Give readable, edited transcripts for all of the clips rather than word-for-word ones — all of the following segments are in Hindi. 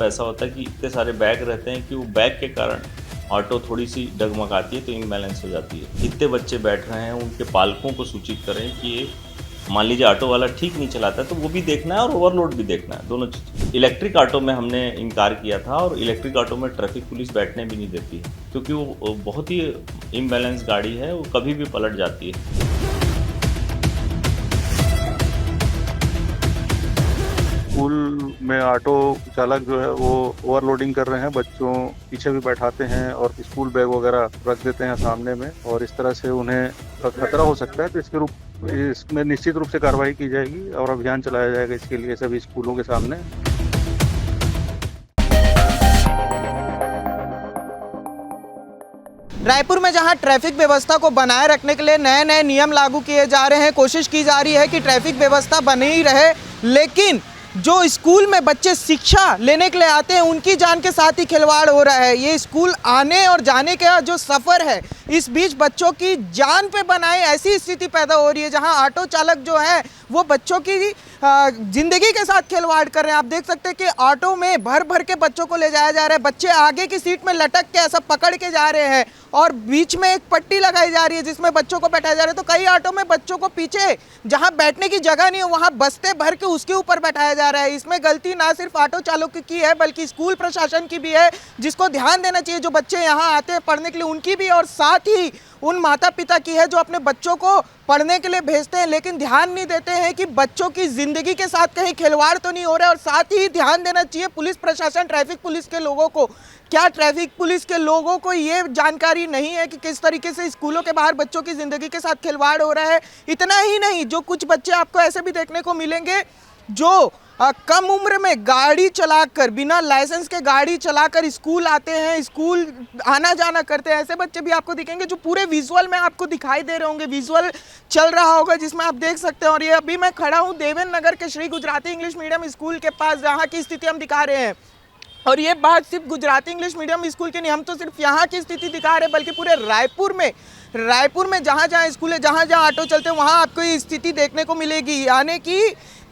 ऐसा होता है कि इतने सारे बैग रहते हैं कि वो बैग के कारण ऑटो थोड़ी सी डगमगाती है तो इम्बैलेंस हो जाती है। कितने बच्चे बैठ रहे हैं उनके पालकों को सूचित करें कि ये मान लीजिए ऑटो वाला ठीक नहीं चलाता है तो वो भी देखना है और ओवरलोड भी देखना है, दोनों चीज़। इलेक्ट्रिक ऑटो में हमने इनकार किया था और इलेक्ट्रिक ऑटो में ट्रैफिक पुलिस बैठने भी नहीं देती है क्योंकि वो बहुत ही इम्बैलेंस गाड़ी है, वो कभी भी पलट जाती है। स्कूल में ऑटो चालक जो है वो ओवरलोडिंग कर रहे हैं, बच्चों पीछे भी बैठाते हैं और स्कूल बैग वगैरह रख देते हैं सामने में, और इस तरह से उन्हें खतरा हो सकता है। तो इसमें निश्चित रूप से कार्रवाई की जाएगी और अभियान चलाया जाएगा इसके लिए सभी स्कूलों के सामने। रायपुर में जहां ट्रैफिक व्यवस्था को बनाए रखने के लिए नए नए नियम लागू किए जा रहे हैं, कोशिश की जा रही है कि ट्रैफिक व्यवस्था बनी ही रहे, लेकिन जो स्कूल में बच्चे शिक्षा लेने के लिए आते हैं उनकी जान के साथ ही खिलवाड़ हो रहा है। ये स्कूल आने और जाने का जो सफ़र है, इस बीच बच्चों की जान पे बनाए ऐसी स्थिति पैदा हो रही है जहां ऑटो चालक जो है वो बच्चों की ज़िंदगी के साथ खिलवाड़ कर रहे हैं। आप देख सकते हैं कि ऑटो में भर भर के बच्चों को ले जाया जा रहा है, बच्चे आगे की सीट में लटक के ऐसा पकड़ के जा रहे हैं और बीच में एक पट्टी लगाई जा रही है जिसमें बच्चों को बैठाया जा रहा है। तो कई ऑटो में बच्चों को पीछे जहां बैठने की जगह नहीं है वहां बस्ते भर के उसके ऊपर बैठाया जा रहा है। इसमें गलती ना सिर्फ ऑटो चालक की है बल्कि स्कूल प्रशासन की भी है, जिसको ध्यान देना चाहिए। जो बच्चे यहाँ आते हैं पढ़ने के लिए उनकी भी, और साथ ही उन माता पिता की है जो अपने बच्चों को पढ़ने के लिए भेजते हैं लेकिन ध्यान नहीं देते हैं कि बच्चों की ज़िंदगी के साथ कहीं खिलवाड़ तो नहीं हो रहा है। और साथ ही ध्यान देना चाहिए पुलिस प्रशासन, ट्रैफिक पुलिस के लोगों को। क्या ट्रैफिक पुलिस के लोगों को ये जानकारी नहीं है कि किस तरीके से स्कूलों के बाहर बच्चों की ज़िंदगी के साथ खिलवाड़ हो रहा है? इतना ही नहीं, जो कुछ बच्चे आपको ऐसे भी देखने को मिलेंगे जो कम उम्र में गाड़ी चलाकर, बिना लाइसेंस के गाड़ी चलाकर स्कूल आते हैं, स्कूल आना जाना करते हैं। ऐसे बच्चे भी आपको दिखेंगे जो पूरे विजुअल में आपको दिखाई दे रहे होंगे, विजुअल चल रहा होगा जिसमें आप देख सकते हैं। और ये अभी मैं खड़ा हूँ देवेंद्र नगर के Shri Gujarati English medium school के पास, जहाँ की स्थिति हम दिखा रहे हैं। और ये बात सिर्फ गुजराती इंग्लिश मीडियम स्कूल की नहीं, हम तो सिर्फ यहाँ की स्थिति दिखा रहे हैं बल्कि पूरे रायपुर में जहाँ जहाँ स्कूल है, जहाँ जहाँ ऑटो चलते हैं वहाँ आपको ये स्थिति देखने को मिलेगी। यानी कि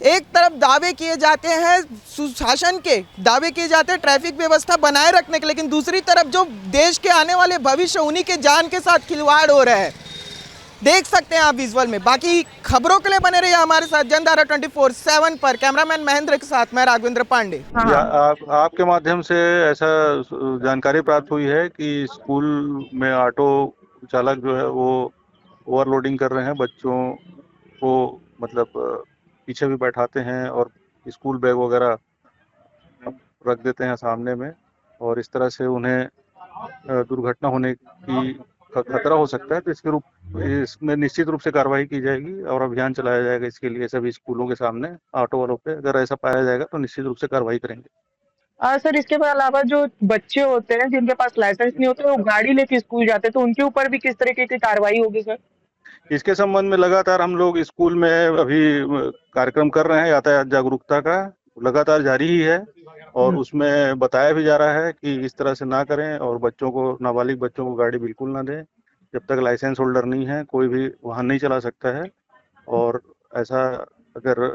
एक तरफ दावे किए जाते हैं, सुशासन के दावे किए जाते हैं ट्रैफिक व्यवस्था बनाए रखने के, लेकिन दूसरी तरफ जो देश के आने वाले भविष्य उन्हीं के जान के साथ खिलवाड़ हो रहा है। देख सकते हैं आप विजुअल में। बाकी खबरों के लिए बने रहिए हमारे साथ जनधारा 24/7 पर। कैमरामैन महेंद्र के साथ मैं राघवेंद्र पांडे। आपके माध्यम से ऐसा जानकारी प्राप्त हुई है कि स्कूल में ऑटो चालक जो है वो ओवरलोडिंग कर रहे हैं, बच्चों को मतलब पीछे भी बैठाते हैं और स्कूल बैग वगैरह रख देते हैं सामने में, और इस तरह से उन्हें दुर्घटना होने की खतरा हो सकता है। तो इसमें निश्चित रूप से कार्रवाई की जाएगी और अभियान चलाया जाएगा इसके लिए सभी स्कूलों के सामने। ऑटो वालों पे अगर ऐसा पाया जाएगा तो निश्चित रूप से कार्रवाई करेंगे। सर, इसके अलावा जो बच्चे होते हैं जिनके पास लाइसेंस नहीं होते वो गाड़ी लेके स्कूल जाते हैं, तो उनके ऊपर भी किस तरीके की कार्रवाई होगी सर? इसके संबंध में लगातार हम लोग स्कूल में अभी कार्यक्रम कर रहे हैं, यातायात जागरूकता का लगातार जारी ही है, और उसमें बताया भी जा रहा है कि इस तरह से ना करें और बच्चों को, नाबालिग बच्चों को गाड़ी बिल्कुल ना दें। जब तक लाइसेंस होल्डर नहीं है कोई भी वाहन नहीं चला सकता है, और ऐसा अगर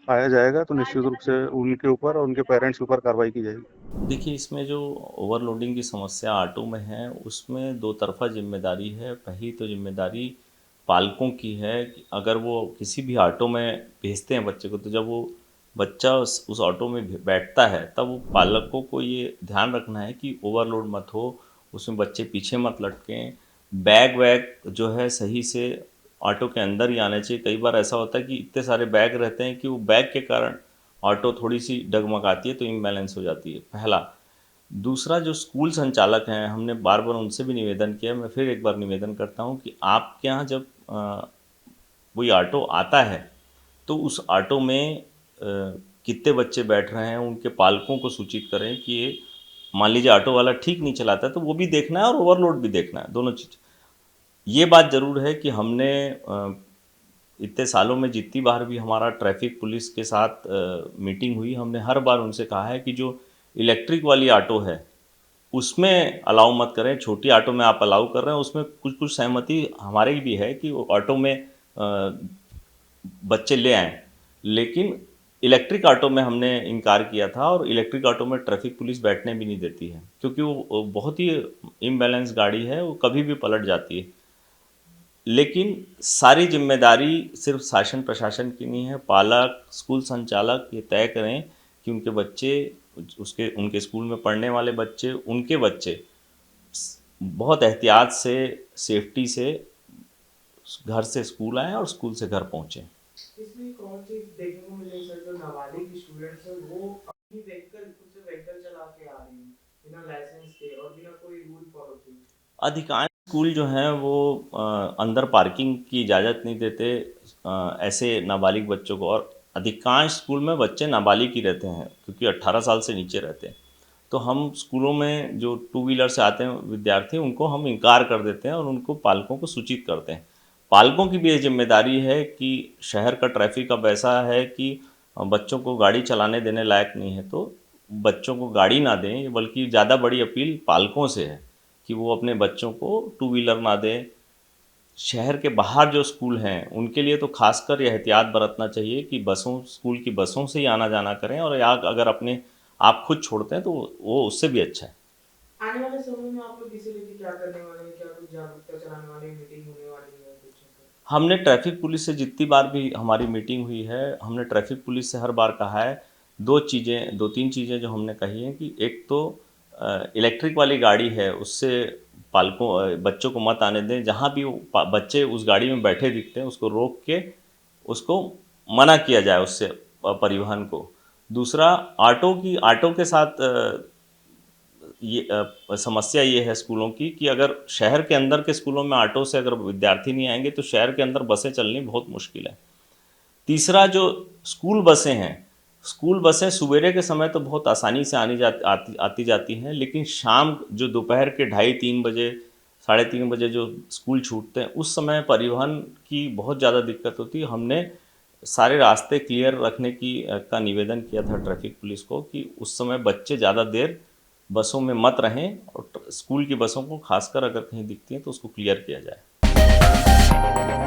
पाया जाएगा तो निश्चित रूप से उनके ऊपर और उनके पेरेंट्स के ऊपर कार्रवाई की जाएगी। देखिए, इसमें जो ओवरलोडिंग की समस्या ऑटो में है उसमें दो तरफा जिम्मेदारी है। पहली तो जिम्मेदारी पालकों की है कि अगर वो किसी भी ऑटो में भेजते हैं बच्चे को, तो जब वो बच्चा उस ऑटो में बैठता है तब वो पालकों को ये ध्यान रखना है कि ओवरलोड मत हो, उसमें बच्चे पीछे मत लटकें, बैग वैग जो है सही से ऑटो के अंदर ही आने चाहिए। कई बार ऐसा होता है कि इतने सारे बैग रहते हैं कि वो बैग के कारण ऑटो थोड़ी सी डगमगाती है तो इम्बैलेंस हो जाती है, पहला। दूसरा, जो स्कूल संचालक हैं, हमने बार बार उनसे भी निवेदन किया, मैं फिर एक बार निवेदन करता हूं कि आपके यहाँ जब कोई ऑटो आता है तो उस ऑटो में कितने बच्चे बैठ रहे हैं उनके पालकों को सूचित करें कि ये मान लीजिए ऑटो वाला ठीक नहीं चलाता है तो वो भी देखना है और ओवरलोड भी देखना है, दोनों चीज़। ये बात ज़रूर है कि हमने इतने सालों में जितनी बार भी हमारा ट्रैफिक पुलिस के साथ मीटिंग हुई, हमने हर बार उनसे कहा है कि जो इलेक्ट्रिक वाली ऑटो है उसमें अलाउ मत करें। छोटी ऑटो में आप अलाउ कर रहे हैं, उसमें कुछ कुछ सहमति हमारे भी है कि ऑटो में बच्चे ले आएँ, लेकिन इलेक्ट्रिक ऑटो में हमने इनकार किया था, और इलेक्ट्रिक ऑटो में ट्रैफिक पुलिस बैठने भी नहीं देती है, क्योंकि वो बहुत ही इम्बैलेंस गाड़ी है, वो कभी भी पलट जाती है। लेकिन सारी जिम्मेदारी सिर्फ शासन प्रशासन की नहीं है, पालक, स्कूल संचालक ये तय करें कि उनके बच्चे, उनके स्कूल में पढ़ने वाले बच्चे, उनके बच्चे बहुत एहतियात से, सेफ्टी से घर से स्कूल आएँ और स्कूल से घर पहुँचें। इसमें एक और चीज देखने को मिली सर, जो नाबालिग स्टूडेंट्स हैं वो अपनी खुद से व्हीकल चला के आ रही हैं बिना लाइसेंस के और बिना कोई रूल फॉलो किए। अधिकांश स्कूल जो हैं वो अंदर पार्किंग की इजाज़त नहीं देते ऐसे नाबालिग बच्चों को, और अधिकांश स्कूल में बच्चे नाबालिग ही रहते हैं, क्योंकि 18 साल से नीचे रहते हैं। तो हम स्कूलों में जो टू व्हीलर से आते हैं विद्यार्थी, उनको हम इनकार कर देते हैं और उनको पालकों को सूचित करते हैं। पालकों की भी ये जिम्मेदारी है कि शहर का ट्रैफिक अब ऐसा है कि बच्चों को गाड़ी चलाने देने लायक नहीं है, तो बच्चों को गाड़ी ना दें, बल्कि ज़्यादा बड़ी अपील पालकों से है कि वो अपने बच्चों को टू व्हीलर ना दें। शहर के बाहर जो स्कूल हैं उनके लिए तो खासकर ये एहतियात बरतना चाहिए कि स्कूल की बसों से ही आना जाना करें, और या अगर अपने आप खुद छोड़ते हैं तो वो उससे भी अच्छा है। आने वाले समय में आप लोग इसे लेके क्या करने वाले हैं? क्या कुछ जागरूकता चलाने वाली मीटिंग होने वाली है कुछ? हमने ट्रैफिक पुलिस से जितनी बार भी हमारी मीटिंग हुई है, हमने ट्रैफिक पुलिस से हर बार कहा है, दो तीन चीज़ें जो हमने कही हैं कि एक तो इलेक्ट्रिक वाली गाड़ी है उससे बच्चों को मत आने दें। जहाँ भी बच्चे उस गाड़ी में बैठे दिखते हैं उसको रोक के उसको मना किया जाए उससे परिवहन को। दूसरा, ऑटो के साथ समस्या ये है स्कूलों की कि अगर शहर के अंदर के स्कूलों में ऑटो से अगर विद्यार्थी नहीं आएंगे तो शहर के अंदर बसें चलनी बहुत मुश्किल है। तीसरा, जो स्कूल बसें हैं, स्कूल बसें सवेरे के समय तो बहुत आसानी से आती जाती हैं, लेकिन शाम जो दोपहर के 2:30-3 बजे, 3:30 बजे जो स्कूल छूटते हैं उस समय परिवहन की बहुत ज़्यादा दिक्कत होती है। हमने सारे रास्ते क्लियर रखने का निवेदन किया था ट्रैफिक पुलिस को कि उस समय बच्चे ज़्यादा देर बसों में मत रहें, और स्कूल की बसों को खासकर अगर कहीं दिखती हैं तो उसको क्लियर किया जाए।